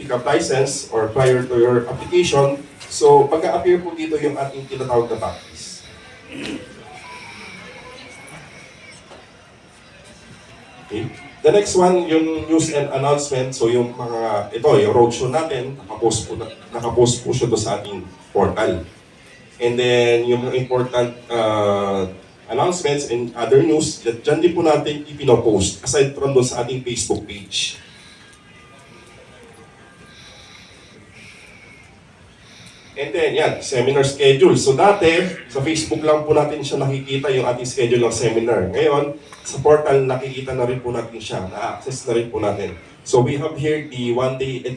pickup license or prior to your application. So, pagka-appear po dito yung ating tinatawag na backlist. Okay. The next one, yung news and announcement. So, yung mga, ito, yung roadshow natin, nakapost po siya doon sa ating portal. And then, yung mga important announcements and other news, dyan din po natin ipinopost aside from doon sa ating Facebook page. And then, yan, seminar schedule. So dati, sa Facebook lang po natin siya nakikita yung ating schedule ng seminar. Ngayon, sa portal, nakikita na rin po natin siya, na-access na rin po natin. So we have here the one-day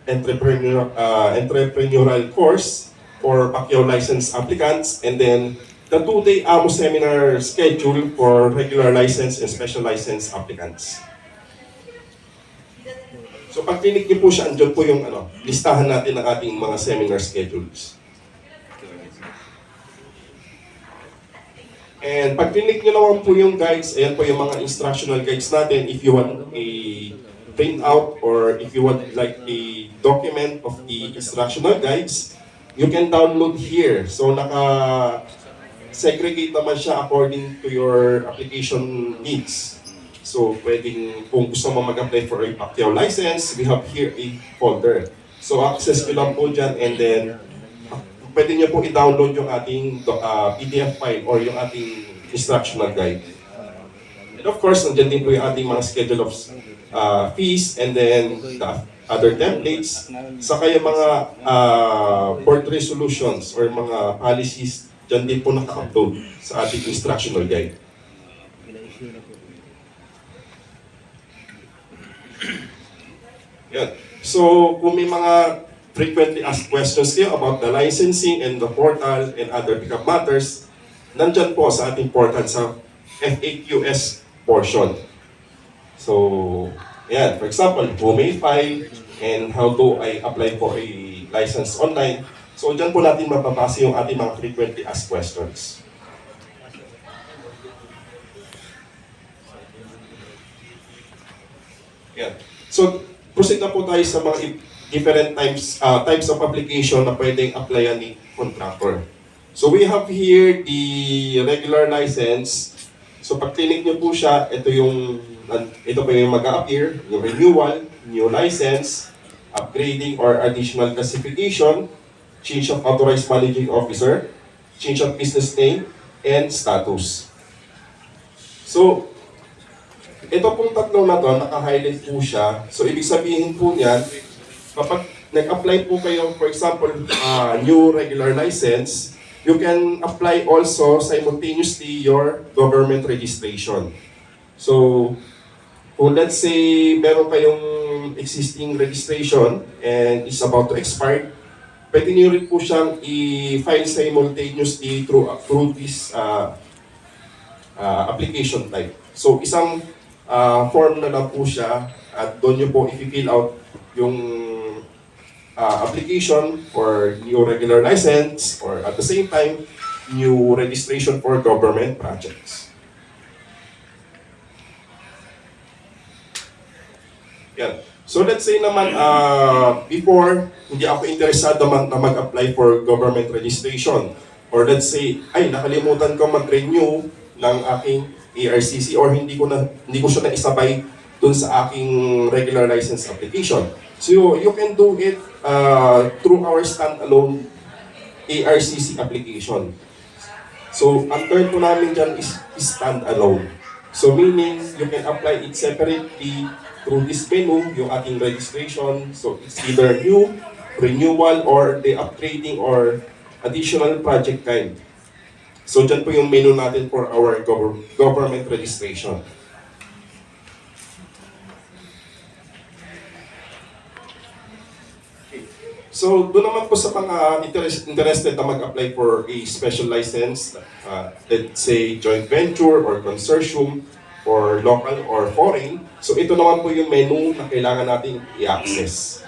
entrepreneurial course for Pacquiao license applicants, and then the two-day AMO seminar schedule for regular license and special license applicants. So pag clinic niyo po siya, andyan po yung listahan natin ng ating mga seminar schedules. And pag clinic niyo naman po yung guides, ayan po yung mga instructional guides natin. If you want a printout or if you want like a document of the instructional guides, you can download here. So naka-segregate naman siya according to your application needs. So, pwedeng, kung gusto mo mag-apply for a Pacquiao license, we have here a folder. So, access nyo lang po dyan, and then, pwede nyo po i-download yung ating PDF file or yung ating instructional guide. And of course, nandiyan din po yung ating mga schedule of fees, and then the other templates, saka yung mga board resolutions or mga policies, dyan din po naka-upload sa ating instructional guide. Yan. So, kung may mga frequently asked questions kayo about the licensing and the portal and other pickup matters, nandyan po sa ating portal sa FAQs portion. So, yan. For example, who may file and how do I apply for a license online. So, dyan po natin mapapasa yung ating mga frequently asked questions. Yan. So, proceed na po tayo sa mga different types of application na pwedeng applyan ni contractor. So we have here the regular license. So pag clinic nyo po siya, ito po yung mag-a-appear, yung renewal, new license, upgrading or additional classification, change of authorized managing officer, change of business name, and status. So, ito pong tatlo na to, naka-highlight po siya. So, ibig sabihin po niyan, kapag nag-apply po kayo, for example, new regular license, you can apply also simultaneously your government registration. So, kung let's say, meron kayong existing registration and it's about to expire, pwede niyo rin po siyang i-file simultaneously through this application type. So, isang form na lang po siya at doon nyo po i-fill out yung application for new regular license or at the same time, new registration for government projects. Yan. So let's say naman, before, hindi ako interesado na mag-apply for government registration. Or let's say, ay, nakalimutan ko mag-renew ng aking ARCC or hindi ko siya naisabay dun sa aking regular license application. So you can do it through our standalone ARCC application. So ang term po namin dyan is standalone. So meaning you can apply it separately through this menu, yung ating registration. So it's either new, renewal, or the upgrading or additional project kind. So dyan po yung menu natin for our government registration. Okay. So doon naman po sa mga interested na mag-apply for a special license, let's say joint venture or consortium or local or foreign. So ito naman po yung menu na kailangan natin i-access.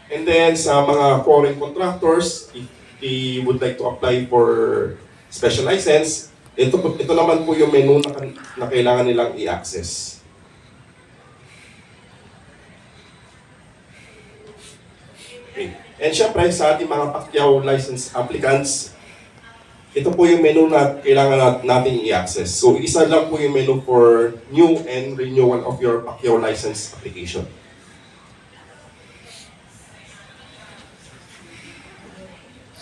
And then sa mga foreign contractors, if they would like to apply for special license, ito naman po yung menu na kailangan nilang i-access. Okay. And syempre, sa ating mga Pacquiao license applicants, ito po yung menu na kailangan natin i-access. So, isa lang po yung menu for new and renewal of your Pacquiao license application.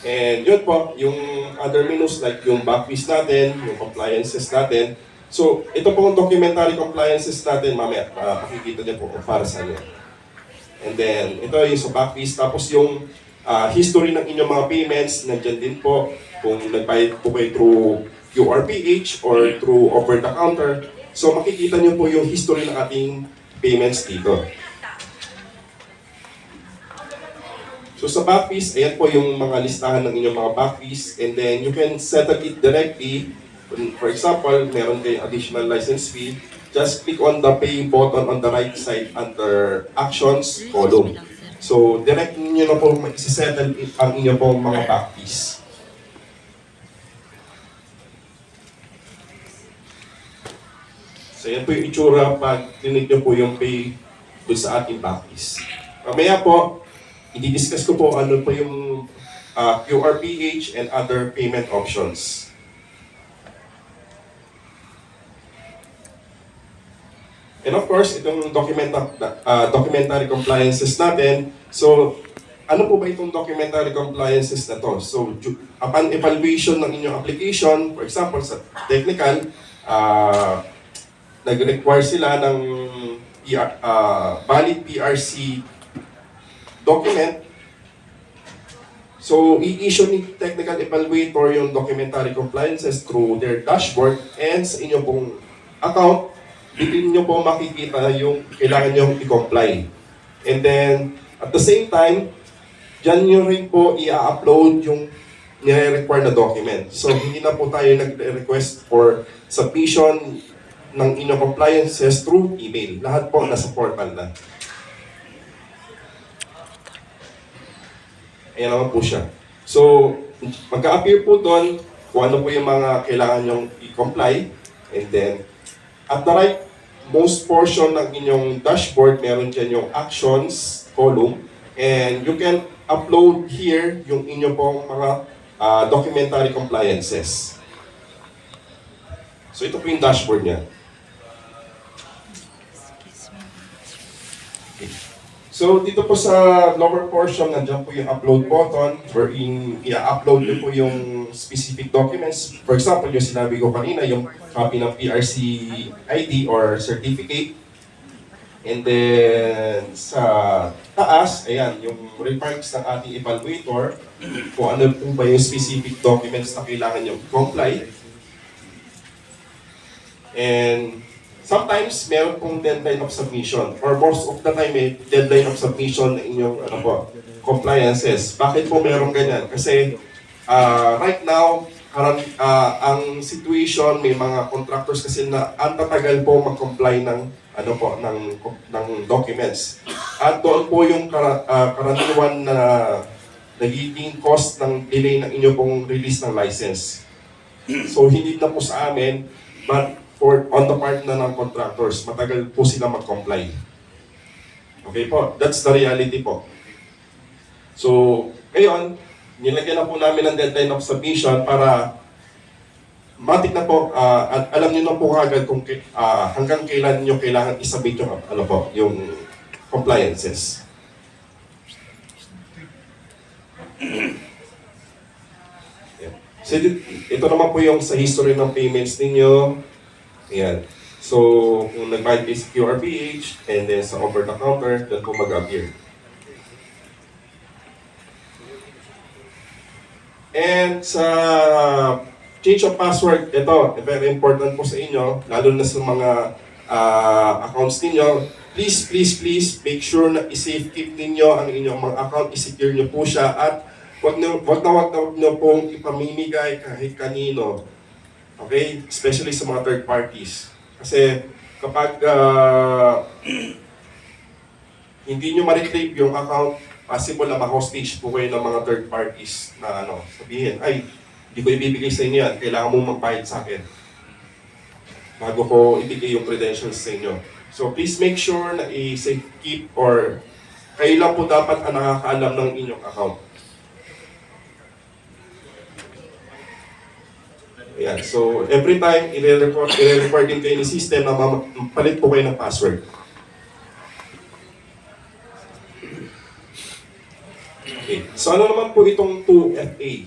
And yun po, yung other menus like yung back fees natin, yung compliances natin. So, ito po yung documentary compliances natin, mamaya, makikita niyo po kung para sa inyo. And then, ito yung sa back fees. Tapos yung history ng inyong mga payments, nandiyan din po. Kung nagbayad po kayo through QRPH or through over-the-counter. So, makikita niyo po yung history ng ating payments dito. So, sa back fees, ayan po yung mga listahan ng inyong mga back fees. And then, you can settle it directly. For example, meron kayong additional license fee. Just click on the pay button on the right side under Actions column. So, direct niyo na po mag-settle ang inyong pong mga back fees. So, yan po yung itsura pag tinig niyo po yung pay dun sa ating back fees. Mamaya po, i-discuss ko po ano po yung QRPH and other payment options. And of course, itong documentary compliances natin. So, ano po ba itong documentary compliances na to? So, upon evaluation ng inyong application, for example, sa technical, nag-require sila ng valid PRC document. So, i-issue ni technical evaluator yung documentary compliances through their dashboard and sa inyong pong account, dito nyo po makikita yung kailangan nyo i-comply. And then, at the same time, dyan nyo rin po i-upload yung nire-require na document. So, hindi na po tayo nag-request for submission ng inyong compliances through email. Lahat po nasa portal na. Ayan naman po siya. So, magka-appear po doon kung ano po yung mga kailangan nyong i-comply. And then, at the right most portion ng inyong dashboard, meron dyan yung actions column. And you can upload here yung inyong pong mga documentary compliances. So ito po yung dashboard niya. Okay. So dito po sa lower portion, nandiyan po yung upload button wherein i-upload nyo po yung specific documents. For example, yung sinabi ko kanina, yung copy ng PRC ID or certificate. And then sa taas, ayan, yung remarks ng ating evaluator kung ano po ba yung specific documents na kailangan nyo comply. And sometimes, meron pong deadline of submission or most of the time, may deadline of submission ng inyong compliances. Bakit po meron ganyan? Kasi right now, ang situation, may mga contractors kasi na ang tatagal po mag-comply ng documents. At doon po yung karaniwan na nagiging cost ng delay ng inyong pong release ng license. So hindi na po sa amin, but on the part na ng contractors, matagal po sila mag-comply. Okay po, that's the reality po. So, ngayon, nilagyan na po namin ang deadline of submission para matik na po, alam niyo na po agad kung hanggang kailan niyo kailangan isubmit yung, yung compliances. Yeah. So, ito naman po yung sa history ng payments ninyo. Ayan. So, kung nag-buy is QRPH, and then sa over-the-counter, doon po mag-appear. And sa change of password, ito, very important po sa inyo, lalo na sa mga accounts ninyo. Please, make sure na i-safekeep ninyo ang inyong mga account, i-secure nyo po siya, at wag na pong ipamimigay kahit kanino. Okay? Especially sa mga third parties. Kasi kapag hindi nyo ma-retrieve yung account, possible na ma-hostage po kayo ng mga third parties na sabihin, ay, hindi ko ibibigay sa inyo yan, kailangan mong magbayad sa akin bago ko ibigay yung credentials sa inyo. So please make sure na i-safe keep or Kayo lang po dapat ang nakakaalam ng inyong account. Ayan. So, every time, i-report din kayo ni system na palit po kayo ng password. Okay. So, ano naman po itong 2FA?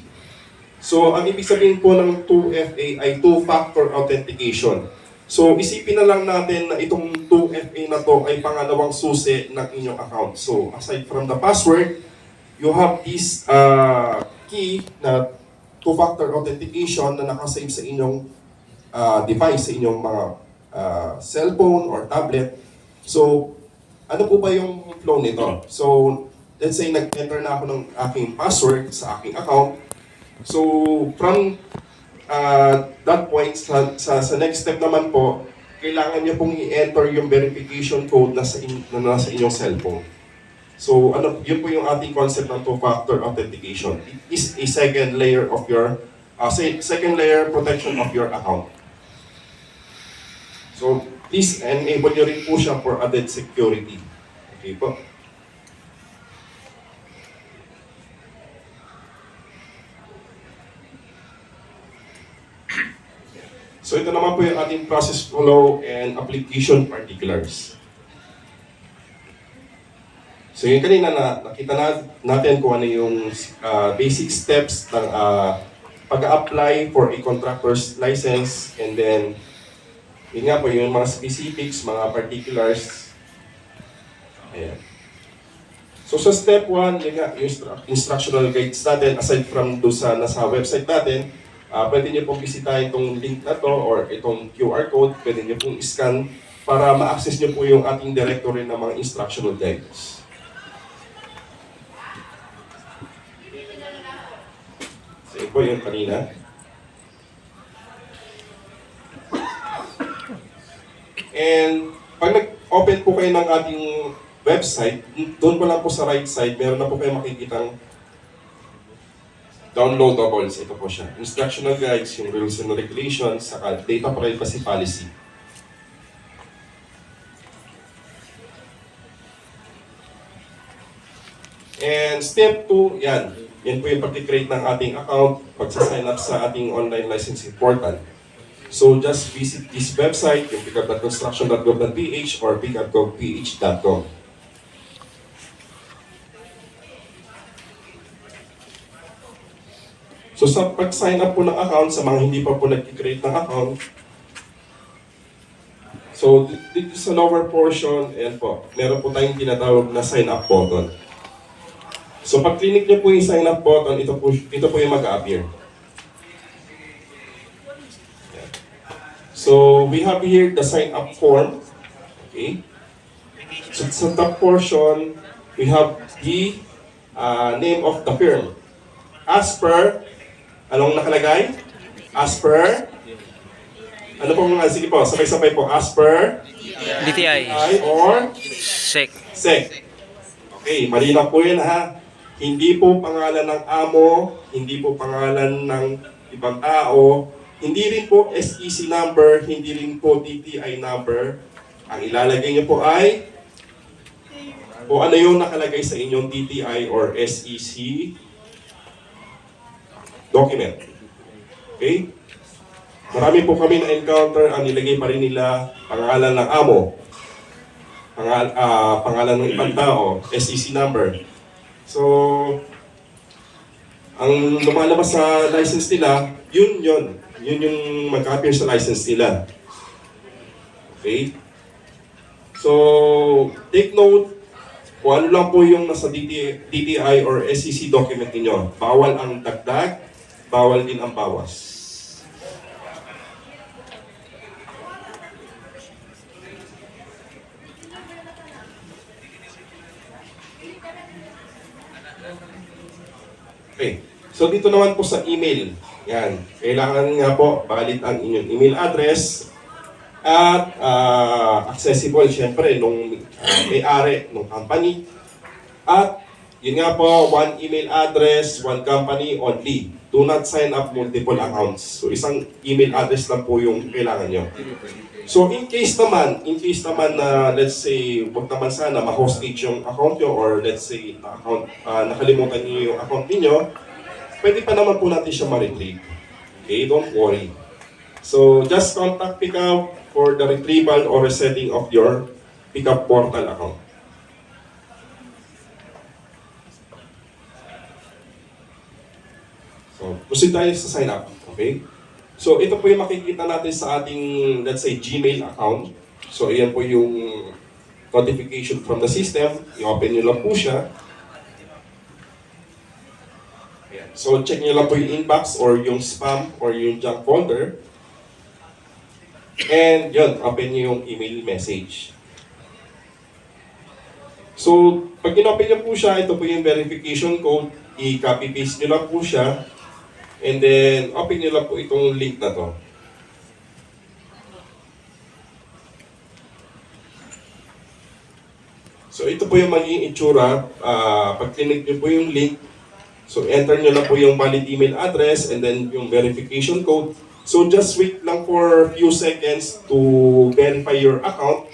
So, ang ibig sabihin po ng 2FA ay two-factor authentication. So, isipin na lang natin na itong 2FA na to ay pangalawang susi ng inyong account. So, aside from the password, you have this key na two-factor authentication na nakasave sa inyong device, sa inyong mga cellphone or tablet. So, ano po ba yung flow nito? So, let's say nag-enter na ako ng aking password sa aking account. So, from that point, sa next step naman po, kailangan niyo pong i-enter yung verification code na nasa inyong cellphone. So, yun po yung ating concept ng two-factor authentication. It is a second layer of your, second layer protection of your account. So, please enable nyo rin po siya for added security. Okay po. So, ito naman po yung ating process flow and application particulars. So yung kanina nakita natin kung ano yung basic steps ng pag-apply for a contractor's license, and then yun nga po yung mga specifics, mga particulars. Ayan. So sa step 1, yun nga, yung instructional guides natin, aside from do sa nasa website natin, pwede nyo pong bisitahin itong link na to or itong QR code, pwede nyo pong scan para ma-access nyo po yung ating directory ng mga instructional guides. Ito po yung kanina. And pag nag-open po kayo ng ating website, doon po lang po sa right side, meron na po kayo makikitang downloadables. Ito po siya. Instructional guides, yung rules and regulations, saka data privacy policy. And step 2, yan. Yan po yung pag-create ng ating account, pagsasign up sa ating online licensing portal. So just visit this website, yung pickup.construction.gov.ph or pickup.gov.ph.com. So sa pag-sign up po ng account, sa mga hindi pa po nag-create ng account, so dito sa lower portion, ayan po, meron po tayong tinatawag na sign up button. So pag click niyo po yung sign up button, ito po yung mag-appear. So we have here the sign up form. Okay. So sa top portion, we have the name of the firm. As per, anong nakalagay? As per, ano po mga, sige po, sabay-sabay po. As per DTI or SEC. SEC. Okay, malinaw po yun ha. Hindi po pangalan ng amo, hindi po pangalan ng ibang tao, hindi rin po SEC number, hindi rin po DTI number. Ang ilalagay niyo po ay o ano yung nakalagay sa inyong DTI or SEC document. Okay? Marami po kami na-encounter, ang nilagay pa rin nila pangalan ng amo, pangalan ng ibang tao, SEC number. So, ang lumalabas sa license nila, yun yung mag-appear sa license nila. Okay? So, take note, kung ano lang po yung nasa DTI or SEC document niyo. Bawal ang dagdag, bawal din ang bawas. Okay. So dito naman po sa email, yan. Kailangan nga po valid ang inyong email address at accessible syempre nung may-ari ng company at Yun nga po, one email address, one company only. Do not sign up multiple accounts. So isang email address lang po yung kailangan nyo. So in case naman na let's say, wag naman sana ma-hostage yung account nyo or let's say nakalimutan nyo yung account niyo, pwede pa naman po natin siya ma-retrieve. Okay, don't worry. So just contact Pickup for the retrieval or resetting of your Pickup portal account. So proceed tayo sa sign up. Okay? So ito po yung makikita natin sa ating, let's say, Gmail account. So ayan po yung notification from the system. I-open nyo lang po siya. Ayan. So check nyo lang po yung inbox or yung spam or yung junk folder. And yun, open nyo yung email message. So pag in-open nyo po siya, ito po yung verification code. I-copy-paste nyo lang po siya. And then, open nyo lang po itong link na to. So, ito po yung magiging itsura. Pag click nyo po yung link, so enter nyo lang po yung valid email address and then yung verification code. So, just wait lang for few seconds to verify your account.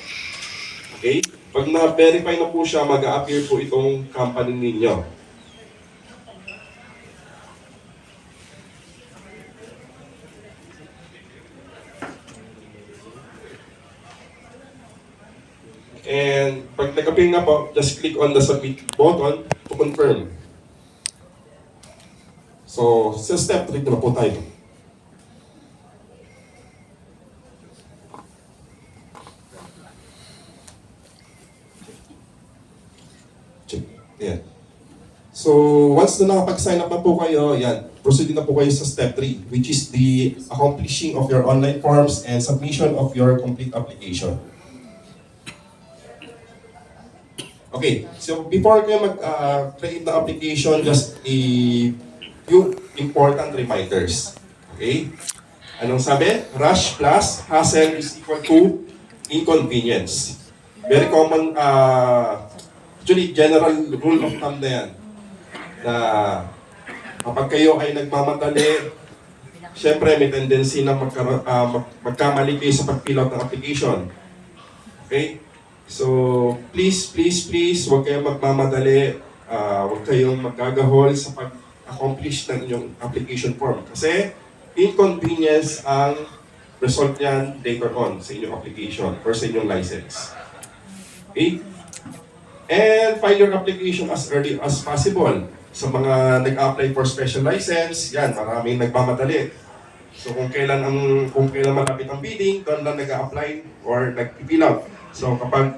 Okay? Pag na-verify na po siya, mag-a-appear po itong company ninyo. And pag nag-appear na po, just click on the submit button to confirm. So, sa step 3 na po tayo. Check. Ayan. So, once na nakapag-sign up na po kayo, yan, proceed na po kayo sa step 3, which is the accomplishing of your online forms and submission of your complete application. Okay, so before kayo mag-create the application, just a few important reminders. Okay? Anong sabi? Rush plus hassle is equal to inconvenience. Very common, actually general rule of thumb na yan. Na kapag kayo ay nagmamadali, syempre may tendency na magkamali kayo sa pag-fill out ng application. Okay? So, please, huwag kayong magmamadali, huwag kayong magagahol sa pag-accomplish ng inyong application form. Kasi, inconvenience ang result niyan later on sa inyong application or sa inyong license. Okay? And file your application as early as possible. Sa mga nag-apply for special license, yan, maraming nagmamadali. So, kung kailan malapit ang bidding, doon lang nag-apply or nag-fill out. So kapag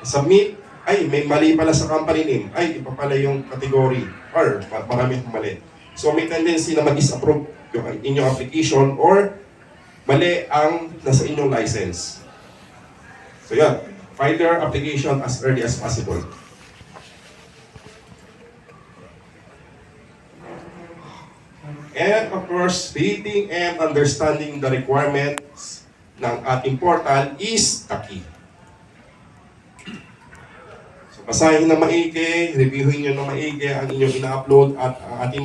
submit, ay may mali pala sa company name, ay iba pala yung category or marami pong mali. So may tendency na mag-disapprove yung inyong application or mali ang nasa inyong license. So yan, file your application as early as possible. And of course, reading and understanding the requirements ng ating portal is the key. So, basahin na maigi, reviewin nyo na maigi ang inyong ina-upload at ang ating mga